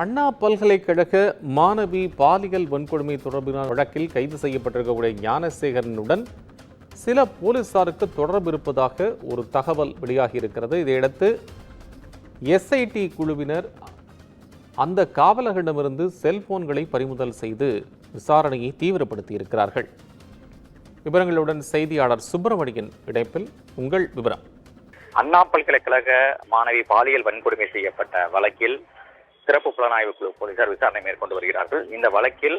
அண்ணா பல்கலைக்கழக மாணவி பாலியல் வன்கொடுமை தொடர்பான வழக்கில் கைது செய்யப்பட்டிருக்கக்கூடிய ஞானசேகரனுடன் சில போலீசாருக்கு தொடர்பு இருப்பதாக ஒரு தகவல் வெளியாகி இருக்கிறது. இதையடுத்து எஸ்ஐடி குழுவினர் அந்த காவலர்களிடமிருந்து செல்போன்களை பறிமுதல் செய்து விசாரணையை தீவிரப்படுத்தி இருக்கிறார்கள். விவரங்களுடன் செய்தியாளர் சுப்பிரமணியன் இணைப்பில். உங்கள் விவரம். அண்ணா பல்கலைக்கழக மாணவி பாலியல் வன்கொடுமை செய்யப்பட்ட வழக்கில் சிறப்பு புலனாய்வு குழு போலீசார் விசாரணை மேற்கொண்டு வருகிறார்கள். இந்த வழக்கில்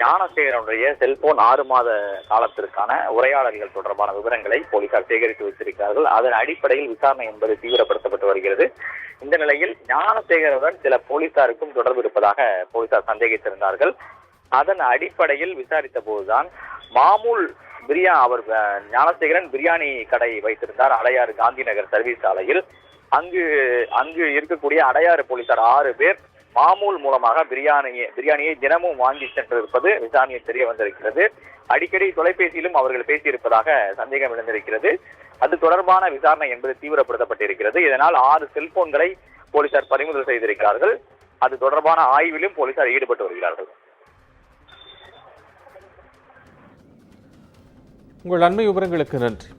ஞானசேகரனுடைய செல்போன் 6 மாத காலத்திற்கான உரையாடல்கள் தொடர்பான விவரங்களை போலீசார் சேகரித்து வைத்திருக்கிறார்கள். அதன் அடிப்படையில் விசாரணை என்பது தீவிரப்படுத்தப்பட்டு வருகிறது. இந்த நிலையில் ஞானசேகரனுடன் சில போலீசாருக்கும் தொடர்பு இருப்பதாக போலீசார் சந்தேகித்திருந்தார்கள். அதன் அடிப்படையில் விசாரித்த போதுதான் மாமூல் அவர் ஞானசேகரன் பிரியாணி கடை வைத்திருந்தார் அடையாறு காந்தி நகர் சர்வீஸ் சாலையில். அங்கு இருக்கக்கூடிய அடையாறு போலீசார் 6 பேர் மாமூல் மூலமாக பிரியாணியை தினமும் வாங்கி சென்றிருப்பது விசாரணையில் தெரிய வந்திருக்கிறது. அடிக்கடி தொலைபேசியிலும் அவர்கள் பேசியிருப்பதாக சந்தேகம் எழுந்திருக்கிறது. அது தொடர்பான விசாரணை என்பது தீவிரப்படுத்தப்பட்டிருக்கிறது. இதனால் 6 செல்போன்களை போலீசார் பறிமுதல் செய்திருக்கிறார்கள். அது தொடர்பான ஆய்விலும் போலீசார் ஈடுபட்டு வருகிறார்கள். உங்கள் அண்மை விவரங்களுக்கு நன்றி.